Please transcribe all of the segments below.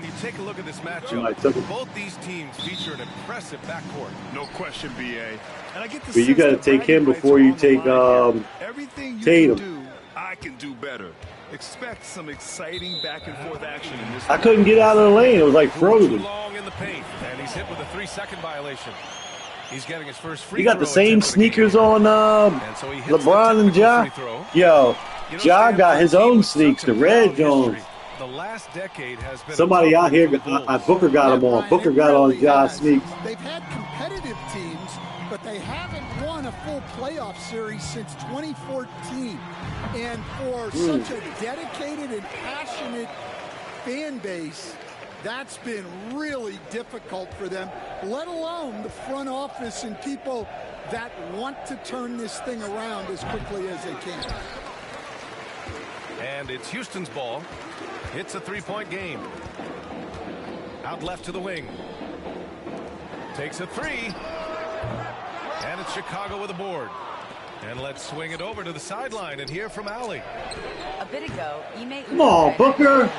when you take a look at this matchup, both these teams feature an impressive backcourt. No question, BA. And I get the but you got to take him before you take everything you Tatum. Can do, I can do better. Expect some exciting back and forth action in this. I couldn't get out of the lane. It was like frozen. Too long in the paint, and he's hit with a 3-second violation. He's getting his first free You got the same sneakers on LeBron and Ja. Yo, Ja got his own sneaks, the red Jones. The last decade has been somebody out here, Booker got them on. Booker got on Ja's sneaks. They've had competitive teams, but they haven't won a full playoff series since 2014. And for such a dedicated and passionate fan base, that's been really difficult for them, let alone the front office and people that want to turn this thing around as quickly as they can. And it's Houston's ball. It's a three-point game. Out left to the wing. Takes a three. And it's Chicago with a board. And let's swing it over to the sideline and hear from Allie. A bit ago, come on, Booker.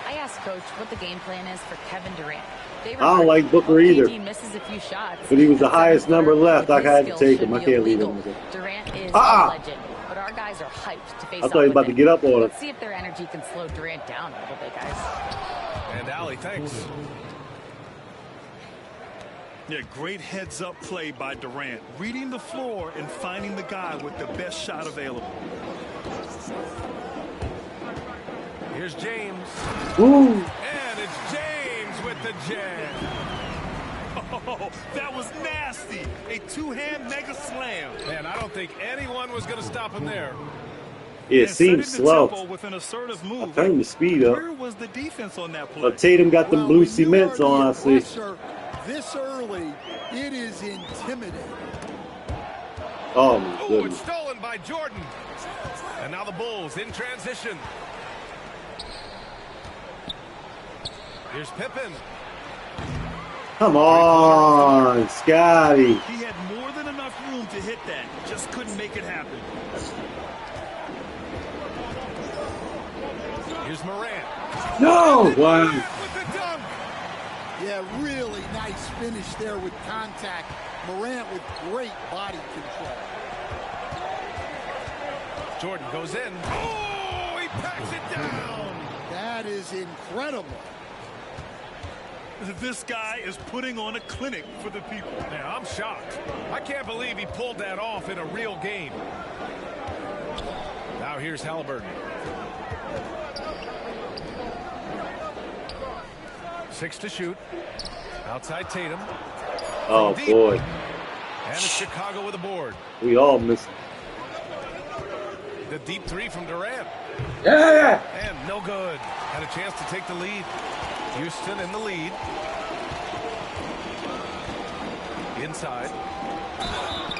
I asked Coach what the game plan is for Kevin Durant. I don't like Booker either. Misses a few shots, but he was the highest number left. I had to take him. I can't leave him. Durant is a legend, but our guys are hyped to face I thought he was about to get up on him. Let's see if their energy can slow Durant down a little bit, guys. And Allie, thanks. Yeah, great heads-up play by Durant. Reading the floor and finding the guy with the best shot available. Here's James. Ooh. And it's James with the jam. Oh, that was nasty. A two-hand mega slam. Man, I don't think anyone was going to stop him there. It seems slow. With an assertive move. I turned the speed up. Where was the defense on that play? Tatum got the blue cements on, I see. This early, it is intimidating. Oh, my goodness. It's stolen by Jordan. And now the Bulls in transition. Here's Pippen. Come on, Scotty. He had more than enough room to hit that. Just couldn't make it happen. Here's Morant. No! Wow. With the dunk. Yeah, really nice finish there with contact. Morant with great body control. Jordan goes in. Oh, he packs it down. That is incredible. This guy is putting on a clinic for the people. Yeah, I'm shocked. I can't believe he pulled that off in a real game. Now here's Halliburton. 6 to shoot. Outside Tatum. Oh, boy. And it's Chicago with a board. We all missed. The deep three from Durant. Yeah! And no good. Had a chance to take the lead. Houston in the lead. Inside.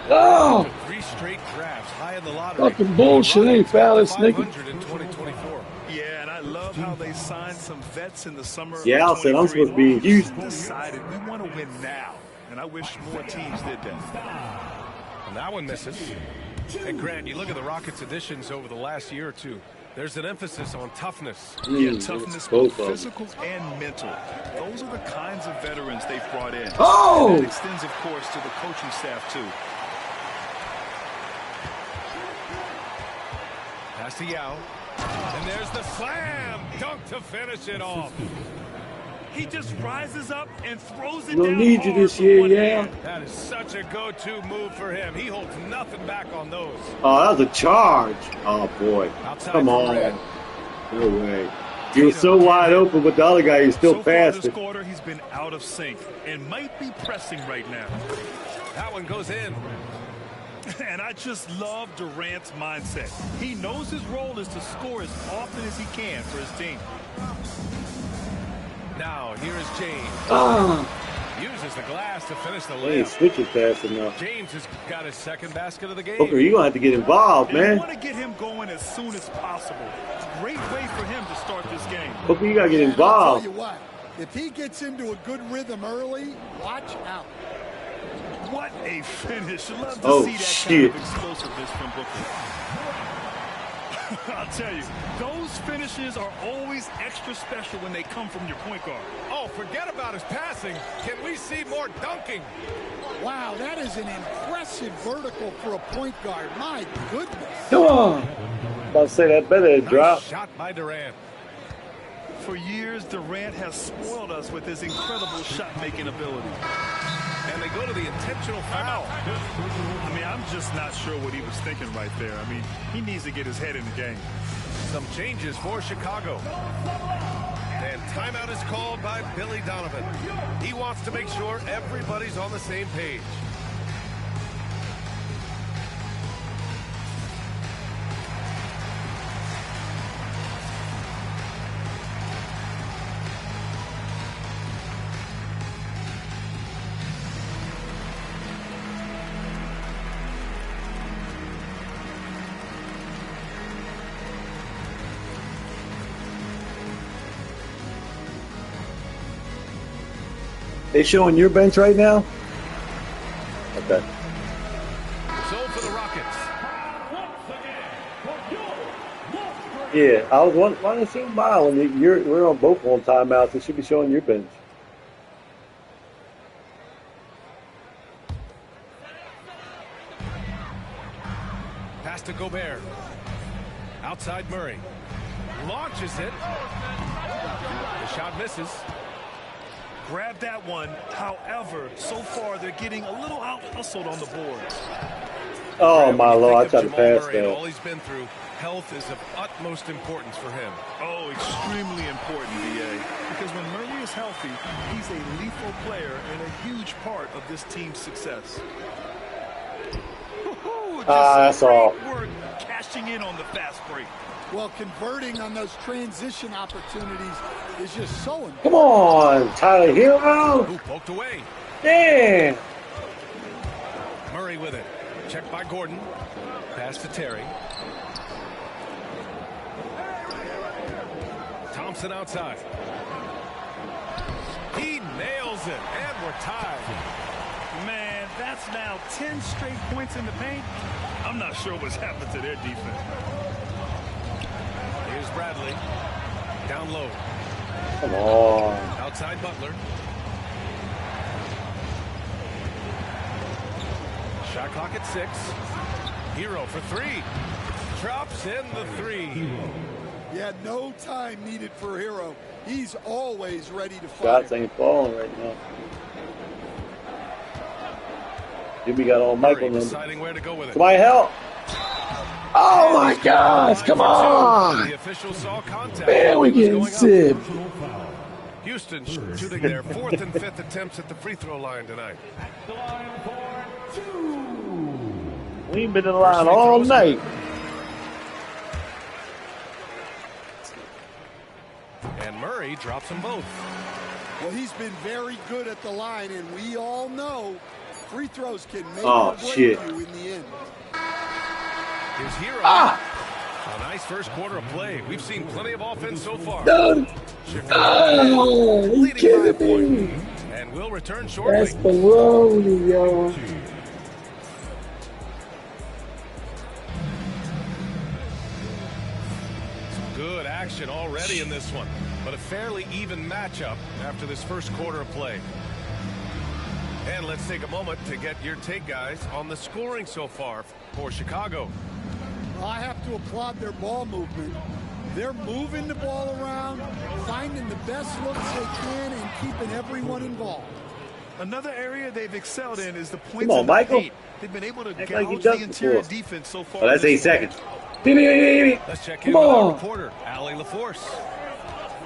Oh! 3 straight drafts high in the lottery. Fucking bullshit, ain't Palace, nigga. In 2024. Yeah, and I love how they signed some vets in the summer. Yeah, I said I'm supposed to be in Houston. Decided we want to win now, and I wish more teams did that. And that one misses. And Grant, you look at the Rockets' additions over the last year or two. There's an emphasis on toughness. Yeah, toughness, both physical and mental. Those are the kinds of veterans they've brought in. Oh! And that extends, of course, to the coaching staff, too. Pass to Yao. And there's the slam dunk to finish it off. He just rises up and throws it We'll down. need you this year, yeah. That is such a go-to move for him. He holds nothing back on those. Oh, that was a charge. Oh, boy. Outside Come on. No way. He was so wide open, but the other guy, he's still fast. This quarter, he's been out of sync and might be pressing right now. That one goes in. And I just love Durant's mindset. He knows his role is to score as often as he can for his team. Now, here is James. Uses the glass to finish the He ain't layup. switching fast enough. James has got his second basket of the game. Booker, you're going to have to get involved, And man. you want to get him going as soon as possible. Great way for him to start this game. Booker, you got to get I'll involved. tell you what, if he gets into a good rhythm early, watch out. What a finish. Love to see that kind of explosiveness from Booker. I'll tell you, those finishes are always extra special when they come from your point guard. Oh, forget about his passing. Can we see more dunking? Wow, that is an impressive vertical for a point guard. My goodness. Come on. About to say that better drop. Shot by Durant. For years, Durant has spoiled us with his incredible shot-making ability. And they go to the intentional foul. I mean, I'm just not sure what he was thinking right there. I mean, he needs to get his head in the game. Some changes for Chicago. And timeout is called by Billy Donovan. He wants to make sure everybody's on the same page. They showing your bench right now? Okay. So for the Rockets. Yeah, I was wanting to see Miles. We're on both on timeouts. They should be showing your bench. Pass to Gobert. Outside Murray. Launches it. The shot misses. Grab that one. However, so far they're getting a little out-hustled on the board. Oh, my Lord, I tried to pass that. All he's been through, health is of utmost importance for him. Oh, extremely important, BA. Because when Murray is healthy, he's a lethal player and a huge part of this team's success. That's all. Work cashing in on the fast break. Well, converting on those transition opportunities is just so important. Come on, Tyler Hero. Ooh, poked away. Yeah. Murray with it. Checked by Gordon. Pass to Terry. Thompson outside. He nails it, and we're tied. Man, that's now 10 straight points in the paint. I'm not sure what's happened to their defense. Here's Bradley. Down low. Come on. Outside Butler. Shot clock at 6. Hero for 3. Drops in the 3. Yeah, no time needed for Hero. He's always ready to fight. Shots ain't falling right now. Jimmy got all Michael deciding where to go with it. Somebody help. Oh my gosh, come on. The official saw contact. Man, we getting sick. Houston shooting their 4th and 5th attempts at the free throw line tonight. We ain't been in the line all night. And Murray drops them both. Well, he's been very good at the line, and we all know free throws can make or break you in the end. Here's Hero. A nice first quarter of play. We've seen plenty of offense so far. Done. Oh, you kidding me? And we'll return shortly. That's baloney, yo. Good action already in this one, but a fairly even matchup after this first quarter of play. And let's take a moment to get your take, guys, on the scoring so far for Chicago. Well, I have to applaud their ball movement. They're moving the ball around, finding the best looks they can, and keeping everyone involved. Another area they've excelled in is the points Come on, in the Michael. paint. They've been able to Act gouge like the interior defense so far. Oh, that's 8 seconds. Let's check in Come with our on. reporter, Allie LaForce.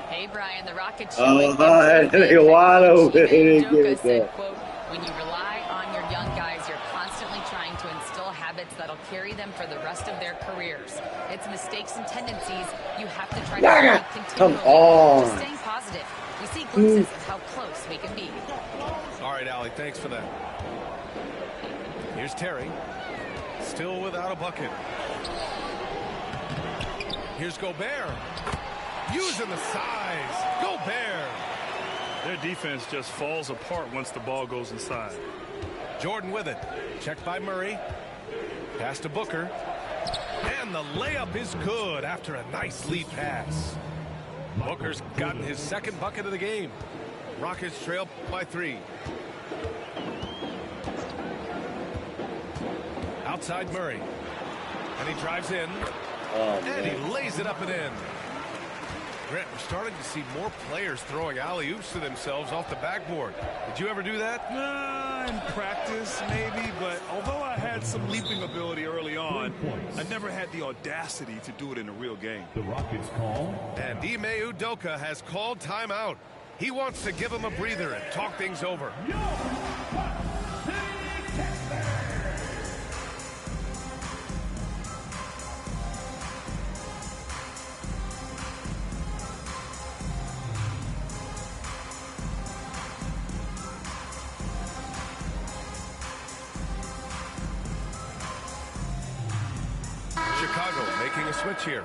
Hey, Brian, the Rockets They're wide open. They didn't get it said, there. quote, when you rely on your young guys, you're constantly trying to instill habits that'll carry them for the rest of their careers. It's mistakes and tendencies you have to try to avoid Come continually. on. Just staying positive. We see glimpses of how close we can be. All right, Allie, thanks for that. Here's Terry. Still without a bucket. Here's Gobert. Using the size. Gobert. Their defense just falls apart once the ball goes inside. Jordan with it. Checked by Murray. Pass to Booker. And the layup is good after a nice lead pass. Booker's gotten his second bucket of the game. Rockets trail by 3. Outside Murray. And he drives in. And he lays it up and in. Grant, we're starting to see more players throwing alley-oops to themselves off the backboard. Did you ever do that? In practice, maybe, but although I had some leaping ability early on, I never had the audacity to do it in a real game. The Rockets call. And Ime Udoka has called timeout. He wants to give him a breather and talk things over. Chicago making a switch here.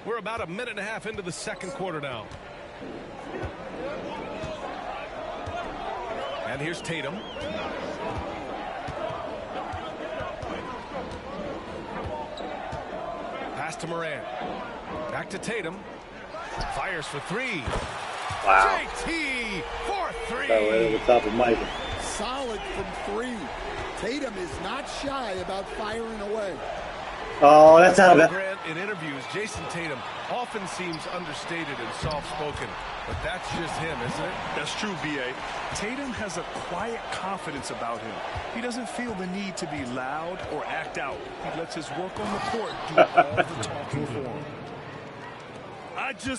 We're about a minute and a half into the second quarter now. And here's Tatum. Pass to Morant. Back to Tatum. Fires for 3. Wow. JT for 3. Right over the top of Michael. Solid from 3. Tatum is not shy about firing away. Oh, that's out of it. Grant, in interviews, Jason Tatum often seems understated and soft-spoken, but that's just him, isn't it? That's true, B.A. Tatum has a quiet confidence about him. He doesn't feel the need to be loud or act out. He lets his work on the court do all the talking for him.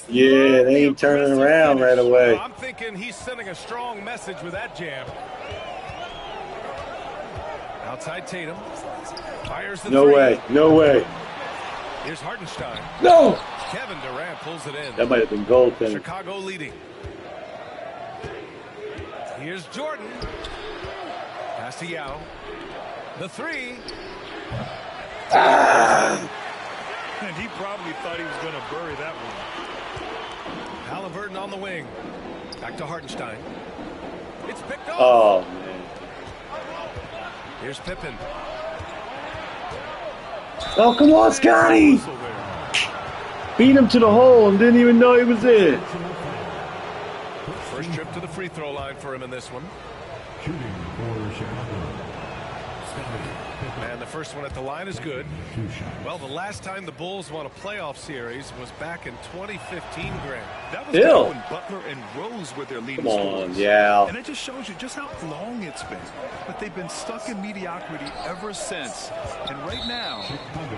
Yeah, they ain't turning around right away. I'm thinking he's sending a strong message with that jam. Outside Tatum. Fires the 3. No way. No way. Here's Hartenstein. No. Kevin Durant pulls it in. That might have been goaltending. Chicago leading. Here's Jordan. Pass to Yao. The 3. And he probably thought he was going to bury that one. Halliburton on the wing. Back to Hartenstein. It's picked off. Oh, man. Here's Pippen. Oh, come on, Scotty. Beat him to the hole and didn't even know he was in. First trip to the free throw line for him in this one. Shooting for Chicago. And the first one at the line is good. Well, the last time the Bulls won a playoff series was back in 2015, Grant. That was when Butler and Rose were their leading scorers. Yeah. And it just shows you just how long it's been. But they've been stuck in mediocrity ever since. And right now,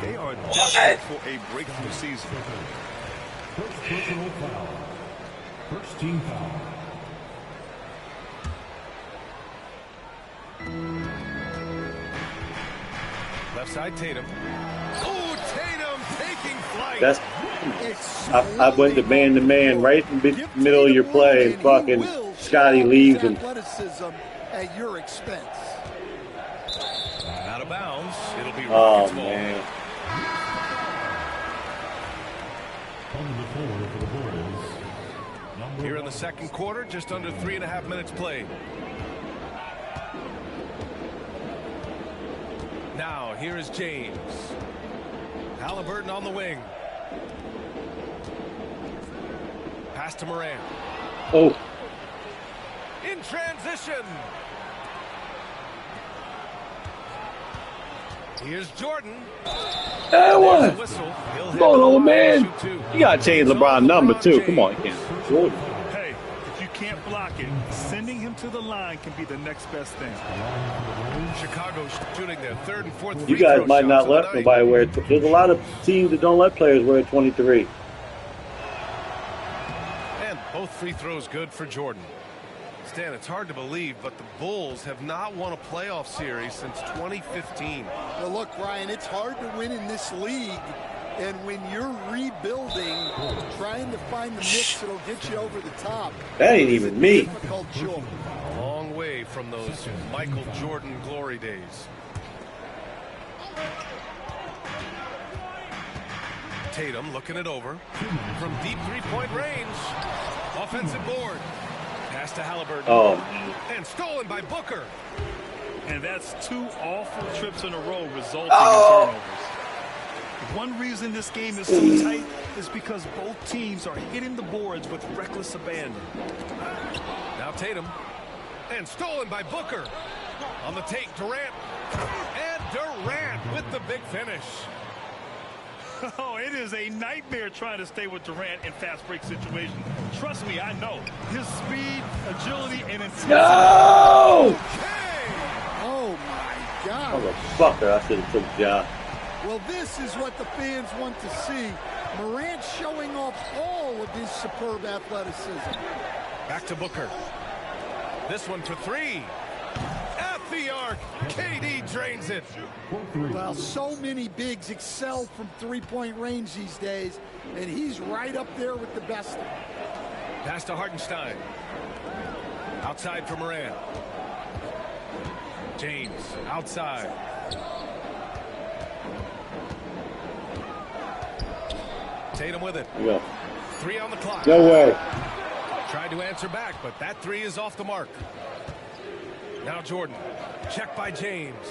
they are desperate for a breakthrough season. First personal foul. First team foul. Left side, Tatum. Oh, Tatum taking flight. That's. I went to man right in the middle of your play, and fucking Scotty leaves him. Athleticism at your expense. Out of bounds. It'll be Oh, Rockets ball. man. On the floor for the Bulls. Here in the second quarter, just under 3.5 minutes played. Now, here is James. Halliburton on the wing. Pass to Morant. Oh. In transition. Here's Jordan. That one. Whistle. Come on, old man. You got to change LeBron's number, too. Come on, you can't. Jordan. Hey, if you can't block it, sending him to the line can be the next best thing. Chicago shooting their third and fourth. You guys might not let nobody wear it. There's a lot of teams that don't let players wear 23. And both free throws good for Jordan. Stan, it's hard to believe, but the Bulls have not won a playoff series since 2015. Well, look, Ryan, it's hard to win in this league. And when you're rebuilding, trying to find the mix that'll get you over the top. That ain't even me. Difficult job. A long way from those Michael Jordan glory days. Tatum looking it over. From deep three-point range. Offensive board. Pass to Halliburton. Oh. And stolen by Booker. And that's 2 awful trips in a row resulting in turnovers. One reason this game is so tight is because both teams are hitting the boards with reckless abandon. Now Tatum. And stolen by Booker. On the take, Durant. And Durant with the big finish. Oh, it is a nightmare trying to stay with Durant in fast break situations. Trust me, I know. His speed, agility, and intensity. No! Oh, my God. Motherfucker, I should have took Ja. Well, this is what the fans want to see. Morant showing off all of his superb athleticism. Back to Booker. This one for 3. At the arc. KD drains it. Well, so many bigs excel from three-point range these days, and he's right up there with the best of them. Pass to Hartenstein. Outside for Morant. James outside. Tatum with it. Yeah. 3 on the clock. No way. Tried to answer back, but that 3 is off the mark. Now Jordan. Check by James.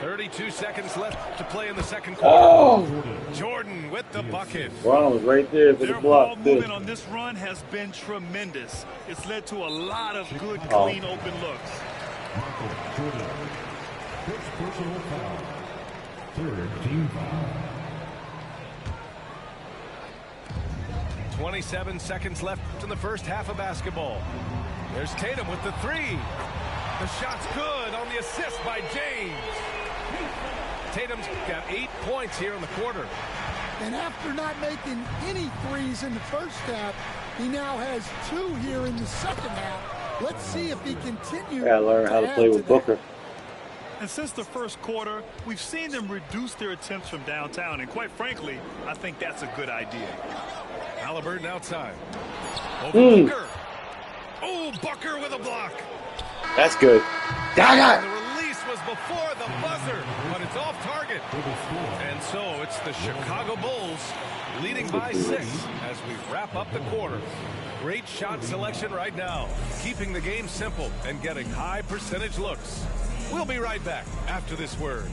.32 seconds left to play in the second quarter. Oh! Jordan with the bucket. Brown was right there for the Their block. ball movement on this run has been tremendous. It's led to a lot of good, clean, open looks. Michael Jordan. First personal foul. Third team foul. 27 seconds left in the first half of basketball. There's Tatum with the 3. The shot's good on the assist by James. Tatum's got 8 points here in the quarter. And after not making any threes in the first half, he now has 2 here in the second half. Let's see if he continues. Gotta learn how to play with Booker. And since the first quarter, we've seen them reduce their attempts from downtown. And quite frankly, I think that's a good idea. Halliburton outside. Over Booker. Oh, Booker with a block. That's good. And the release was before the buzzer, but it's off target. And so it's the Chicago Bulls leading by 6 as we wrap up the quarter. Great shot selection right now, keeping the game simple and getting high percentage looks. We'll be right back after this word.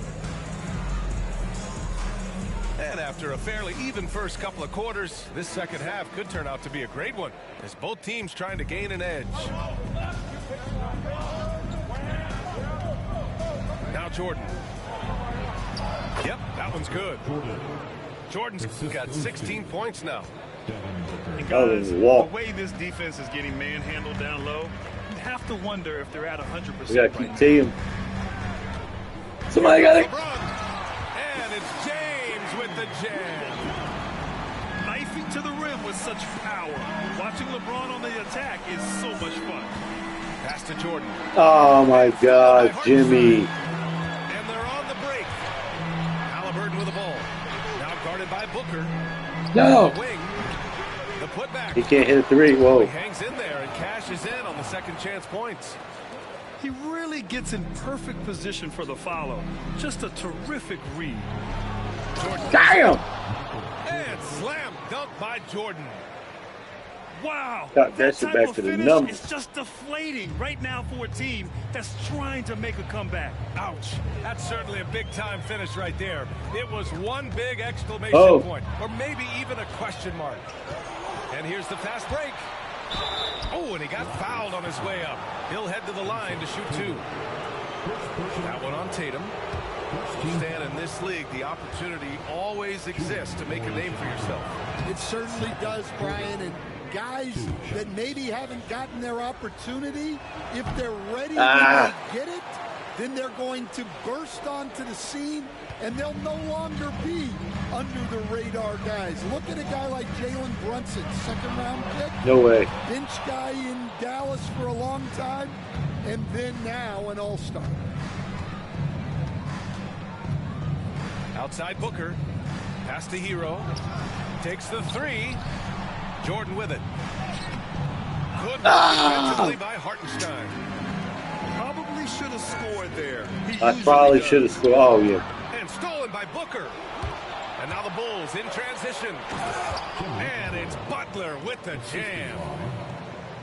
And after a fairly even first couple of quarters, this second half could turn out to be a great one as both teams trying to gain an edge. Now Jordan. Yep, that one's good. Jordan's got 16 points now. And guys, the way this defense is getting manhandled down low, you have to wonder if they're at 100%. We gotta keep team. Somebody got it. And it's James with the jam. Knifing to the rim with such power. Watching LeBron on the attack is so much fun. Pass to Jordan. Oh my God, Jimmy. And they're on the break. Halliburton with the ball. Now guarded by Booker. No. The wing. The putback. He can't hit a 3. Whoa. He hangs in there and cashes in on the second chance points. He really gets in perfect position for the follow. Just a terrific read. Jordan. Damn! And slam dunk by Jordan. Wow. Got that shit back to the numbers. It's just deflating right now for a team that's trying to make a comeback. Ouch. That's certainly a big-time finish right there. It was one big exclamation point, or maybe even a question mark. And here's the fast break. Oh, and he got fouled on his way up. He'll head to the line to shoot 2. That one on Tatum. Stan, in this league, the opportunity always exists to make a name for yourself. It certainly does, Brian. And guys that maybe haven't gotten their opportunity, if they're ready when they get it, then they're going to burst onto the scene, and they'll no longer be under the radar guys. Look at a guy like Jalen Brunson, second-round pick. No way. Bench guy in Dallas for a long time, and then now an all-star. Outside Booker. Pass to Hero. Takes the 3. Jordan with it. Good work defensively by Hartenstein. Probably should have scored there. I probably should have scored. Oh, yeah. And stolen by Booker. And now the Bulls in transition. And it's Butler with the jam.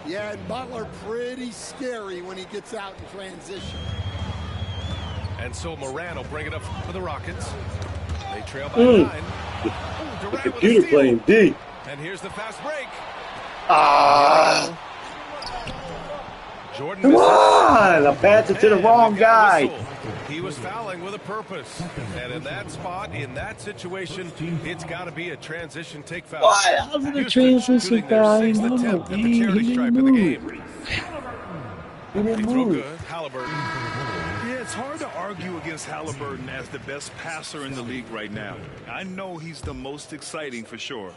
Yeah, and Butler pretty scary when he gets out in transition. And so Moran will bring it up for the Rockets. They trail by 9. The computer playing D. And here's the fast break. Jordan Come on! I passed it to the wrong guy. He was fouling with a purpose. And in that spot, in that situation, it's got to be a transition take foul. Why? How's it a transition foul? He didn't move. He didn't move. Halliburton. Yeah, it's hard to argue against Halliburton as the best passer in the league right now. I know he's the most exciting for sure.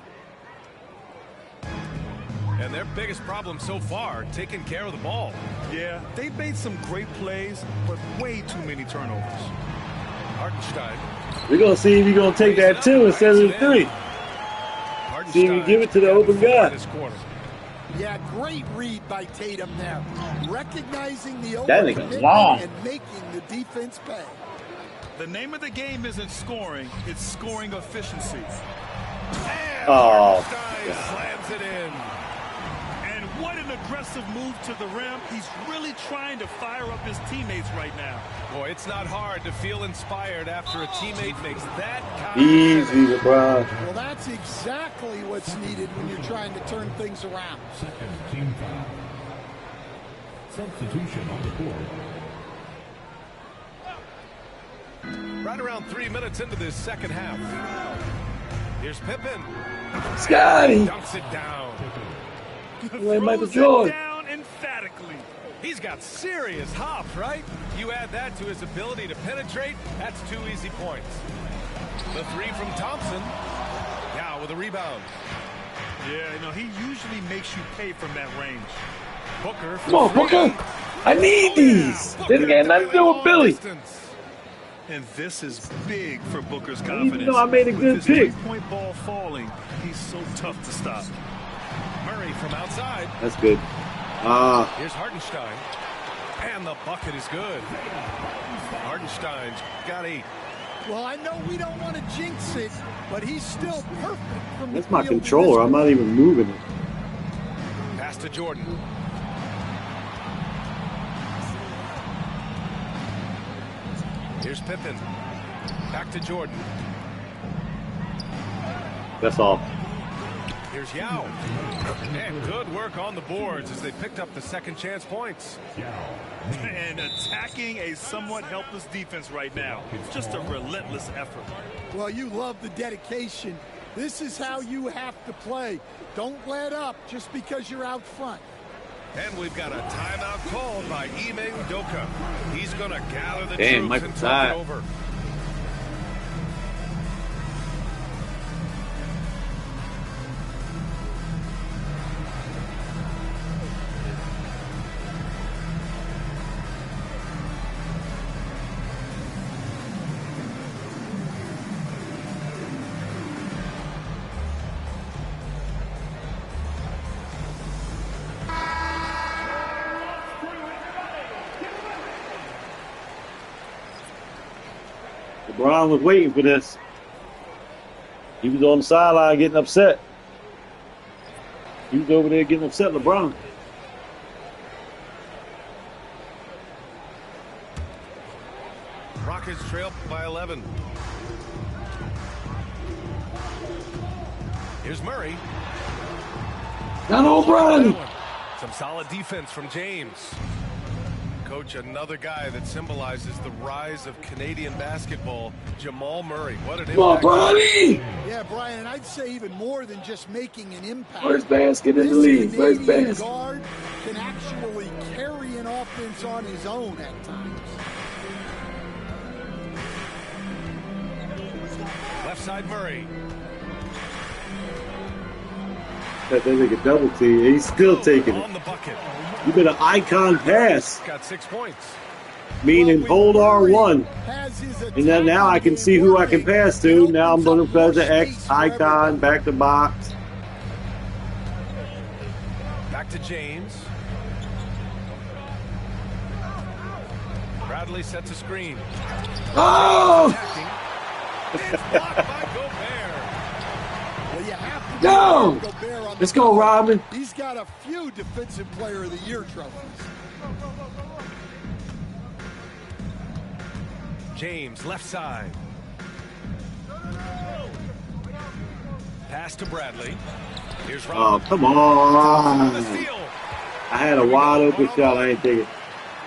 And their biggest problem so far, taking care of the ball. Yeah, they've made some great plays, but way too many turnovers. Hartenstein. We're going to see if you're going to take that 2 instead of the 3. See if you give it to the open guy. Yeah, great read by Tatum there. Recognizing the that nigga's long. And making the defense pay. The name of the game isn't scoring, it's scoring efficiency. And oh, slams it in. And what an aggressive move to the rim. He's really trying to fire up his teammates right now. Boy, it's not hard to feel inspired after a teammate makes that kind easy, LeBron. Well, that's exactly what's needed when you're trying to turn things around. Second team foul. Substitution on the board. Right around 3 minutes into this second half. Here's Pippen. Scotty. Dunks it down. Like Michael Jordan. Down emphatically. He's got serious hops, right? You add that to his ability to penetrate, that's 2 easy points. The 3 from Thompson. Now with a rebound. Yeah, you know, he usually makes you pay from that range. Booker. Come on, Booker. I need these. This ain't nothing to do with Billy. And this is big for Booker's confidence. Even though I made a good pick. Point ball falling, he's so tough to stop. Murray from outside. That's good. Here's Hartenstein. And the bucket is good. Hartenstein's got 8. Well, I know we don't want to jinx it, but he's still perfect from That's my controller. I'm not even moving it. Pass to Jordan. Here's Pippen. Back to Jordan. That's all. Here's Yao. And good work on the boards as they picked up the second chance points. And attacking a somewhat helpless defense right now. Just a relentless effort. Well, you love the dedication. This is how you have to play. Don't let up just because you're out front. And we've got a timeout called by Ime Udoka. He's going to gather the Damn, troops and talk it over. LeBron was waiting for this. He was on the sideline getting upset. He was over there getting upset, LeBron. Rockets trail by 11. Here's Murray. Not O'Brien. Some solid defense from James. Coach, another guy that symbolizes the rise of Canadian basketball, Jamal Murray. What an impact. Yeah, Brian, and I'd say even more than just making an impact. First basket in the league. First basket. Guard can actually carry an offense on his own at times. Left side Murray. That nigga double team. He's still taking it. On the bucket. You been an icon pass. Got 6 points. Meaning hold R1. And then now I can see who I can pass to. Now I'm going to press the X icon, back to box. Back to James. Bradley sets a screen. Oh! It's blocked by Gobert. Well, you have to No! give Gobert on Let's the go, court. Robin. He's got a few Defensive Player of the Year trophies. James, left side. Pass to Bradley. Here's Oh, Robin. come The on. steal. I had a wide open shot. I ain't take it.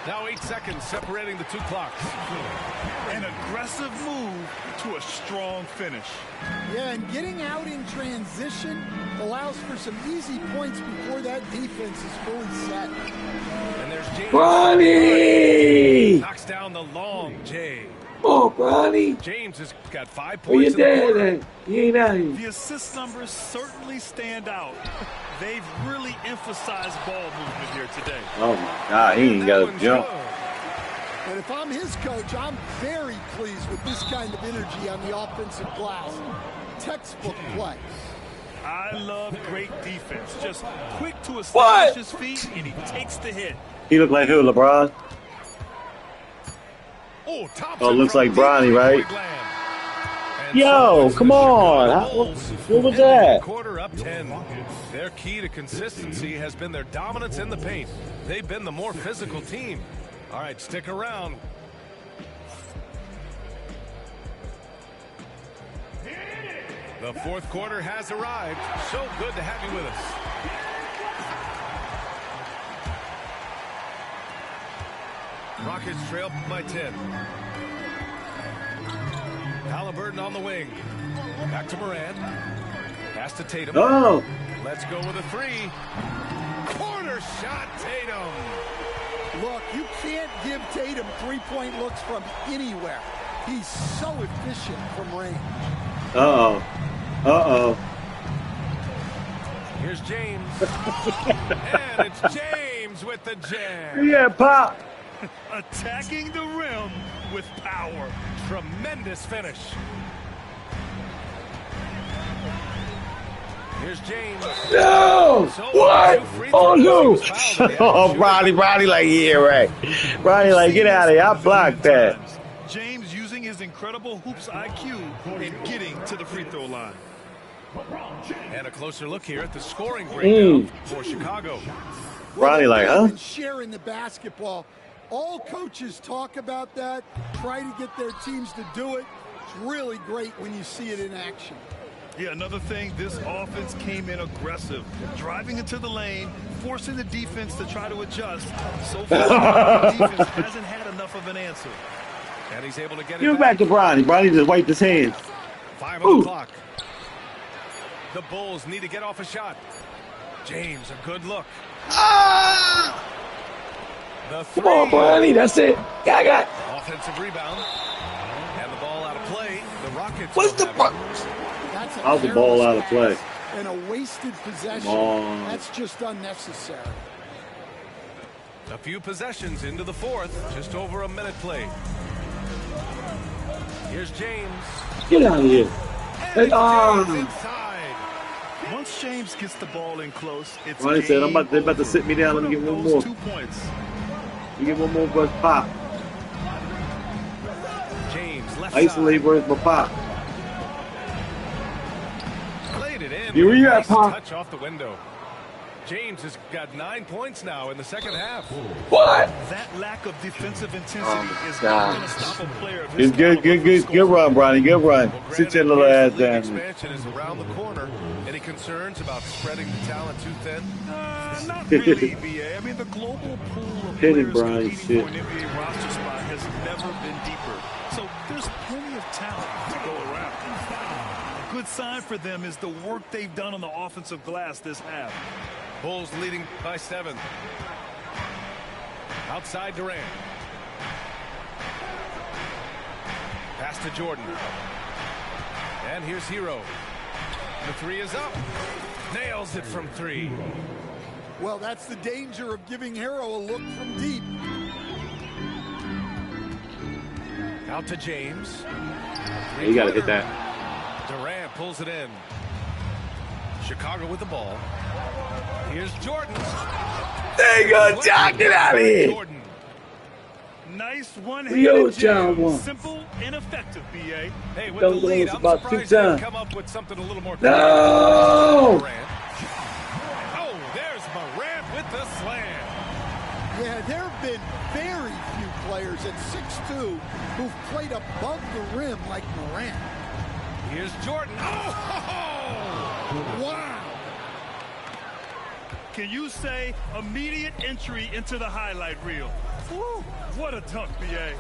Now 8 seconds separating the two clocks. An aggressive move to a strong finish. Yeah, and getting out in transition allows for some easy points before that defense is fully set. And there's James. Bronny! Knocks down the long J. Oh, Bronny. James has got 5 Where your points in the dad quarter. at? He ain't out here. The assist numbers certainly stand out. They've really emphasized ball movement here today. Oh my God, he ain't That got one's a jump. good. And if I'm his coach, I'm very pleased with this kind of energy on the offensive glass. Textbook play. I love great defense. Just quick to establish What? his feet, and he takes the hit. He look like who, LeBron? Oh, Thompson Oh, looks from like Bronny, deep right? land. And Yo, so it's come the on. Chicago How- Bulls what was ending that? the quarter up 10. Their key to consistency has been their dominance in the paint. They've been the more physical team. All right, stick around. The fourth quarter has arrived. So good to have you with us. Rockets trail by 10. Halliburton on the wing. Back to Morant. Pass to Tatum. Oh, Let's go with a 3. Corner shot, Tatum. Look, you can't give Tatum three-point looks from anywhere. He's so efficient from range. uh-oh. Uh-oh. Here's James. And it's James with the jam. Yeah, Pop. Attacking the rim with power. Tremendous finish. Here's James. No! So What? two free Oh, throws. no! He was fouled in the Oh, action. Ronnie like, yeah, right. Ronnie like, get out of here. I blocked that. James using his incredible hoops IQ and getting to the free throw line. And a closer look here at the scoring breakdown for Chicago. Ronnie like, huh? And sharing the basketball. All coaches talk about that, try to get their teams to do it. It's really great when you see it in action. Yeah, another thing, this offense came in aggressive, driving into the lane, forcing the defense to try to adjust. So far, the defense hasn't had enough of an answer. And he's able to get it Give it back to Bronny. Bronny just wiped his hands. 5 on the clock. The Bulls need to get off a shot. James, a good look. The three. Come on, Bronny. That's it. I got. Offensive rebound. And the ball out of play. The Rockets. What's will the have fuck? it. That's a How's the ball careless out of play? pass and a wasted possession. Come on. That's just unnecessary. A few possessions into the fourth. Just over a minute played. Here's James. Get out of here. And Ah. James inside. Once James gets the ball in close, it's Ronnie said, game they about to over. sit me down. Let me get Put up one those more. 2 points. You get one more versus Pop. James left Isolate side. versus my Pop. Played it in. You where you at, Nice Pop? touch off the window. James has got 9 points now in the second half. What? That lack of defensive intensity Oh, is God. not going to stop a player of his It's good, caliber good, from good, good scoring. run, Bronny. Good run. Well, Sit your granted, little ass league down. expansion is around the corner. Any concerns about spreading the talent too thin? Not really, BA. I mean, the global pool of Hit it, players Brian, competing shit. for an NBA roster spot has never been deeper. So there's plenty of talent to go around. A good sign for them is the work they've done on the offensive glass this half. Bulls leading by 7. Outside Durant. Pass to Jordan. And here's Hero. The 3 is up. Nails it from 3. Well, that's the danger of giving Hero a look from deep. Out to James. You got to hit that. Durant pulls it in. Chicago with the ball. Here's Jordan. There you go, John. Get out of here. Jordan. Nice Rio one-handed John jam. one. Simple and effective, B.A. Hey, with Don't the lead, lose I'm about surprised 2 they didn't times. come up with something a little more No! Morant. Oh, there's Morant with the slam. Yeah, there have been very few players at 6'2" who've played above the rim like Morant. Here's Jordan. Oh! Wow. Can you say immediate entry into the highlight reel? Woo, what a dunk, B.A.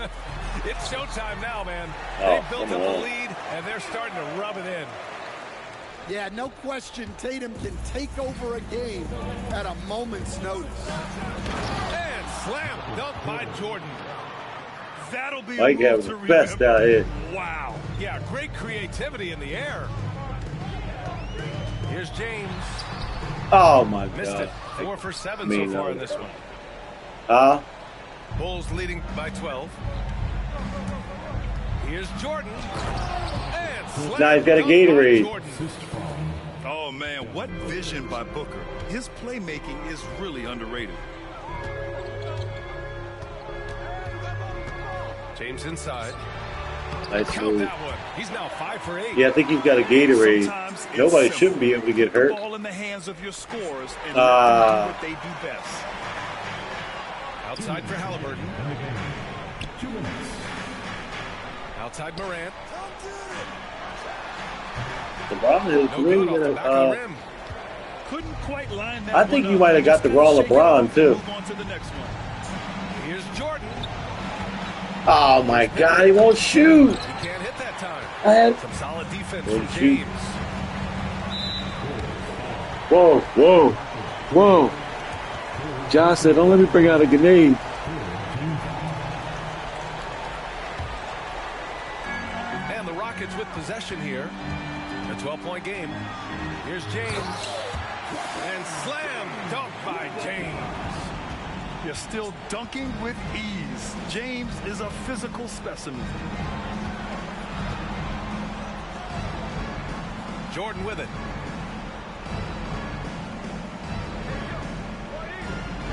It's showtime now, man. Oh, They built come up on. the lead, and they're starting to rub it in. Yeah, no question Tatum can take over a game at a moment's notice. And slam dunk by Jordan. That'll be Mike a having move to the best remember. out here. Wow. Yeah, great creativity in the air. Here's James. Oh my Missed God. it. 4 for 7 mean, so far in this one. Bulls leading by 12. Here's Jordan. And slam Now he's got a dunk by Gatorade. Jordan. Oh, man, what vision by Booker. His playmaking is really underrated. James inside. Nice Count move. that one. He's now 5 for 8. Yeah, I think he's got a Gatorade. Sometimes it's Nobody simple. shouldn't be able to get Put hurt. the ball in the hands of your scorers and let them do what they do best. Outside for Halliburton. 2 minutes. Outside Morant. LeBron is No really good off the back of the gonna. rim. Couldn't quite line that I think one you up. might have got Just the gotta raw shake it LeBron, off too. and move on to the next one. Here's Jordan. Oh my God, he won't shoot. He can't hit that time. I had Some solid defense Won't from shoot. James. Whoa, whoa, whoa. John said, "Don't let me bring out a grenade." And the Rockets with possession here. A 12-point game. Here's James. And slam dunk by James. You're still dunking with ease. James is a physical specimen. Jordan with it.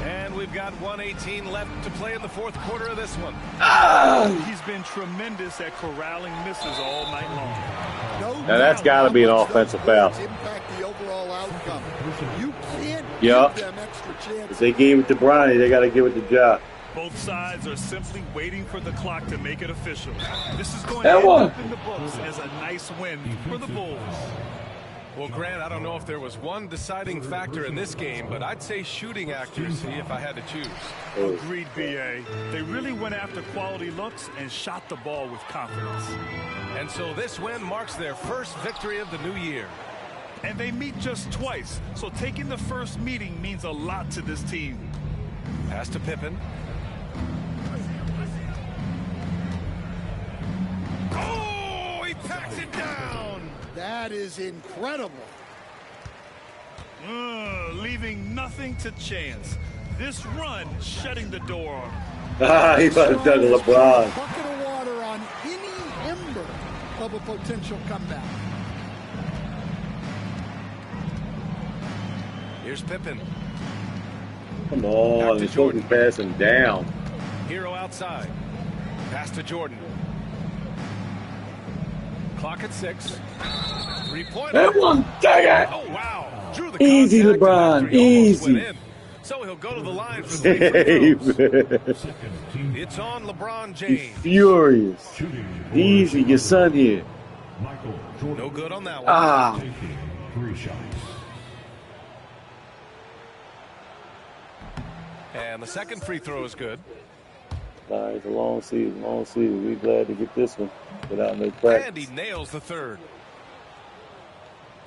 And we've got 1:18 left to play in the fourth quarter of this one. He's been tremendous at corralling misses all night long. No Now that's doubt got to how be an much those offensive foul. boards impact the overall outcome. You can't Yup. give them extra If chances. they gave it to Bronny, they got to give it to Ja. Both sides are simply waiting for the clock to make it official. This is going That to end one. up in the books as a nice win for the Bulls. Well, Grant, I don't know if there was one deciding factor in this game, but I'd say shooting accuracy if I had to choose. Agreed, B.A. They really went after quality looks and shot the ball with confidence. And so this win marks their first victory of the new year. And they meet just twice, so taking the first meeting means a lot to this team. Pass to Pippen. Oh, he packs it down. That is incredible. Leaving nothing to chance. This run shutting the door. He about to dug a LeBron. Bucket of water on any ember of a potential comeback. Here's Pippen. Come on, he's supposed to be passing down. Hero outside. Pass to Jordan. Clock at 6. 3-pointer. that one. Dang it. Oh, wow. Drew the Easy, contact LeBron, after he almost easy. went in. So he'll go to the line for 3 free throws. It's on LeBron He's James. furious. Shooting. Easy, your son here. Michael Jordan. No good on that one. Ah, Taking 3 shots. And the second free throw is good. it's a long season, long season. We're glad to get this one without no practice. And he nails the third.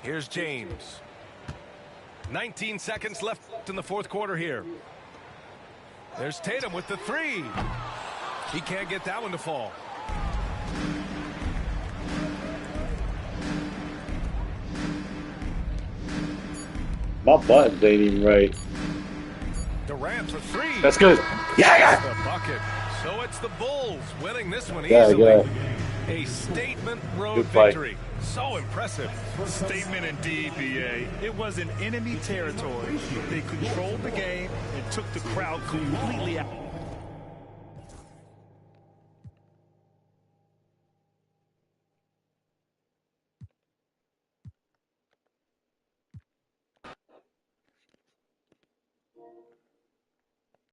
Here's James. 19 seconds left in the fourth quarter here. There's Tatum with the 3. He can't get that one to fall. My buttons ain't even right. Durant for 3. That's good. Yeah, The bucket. So it's the Bulls winning this one yeah, easily. yeah. A statement road Good fight. victory. So impressive. Statement indeed, B.A. It was in enemy territory. They controlled the game and took the crowd completely out.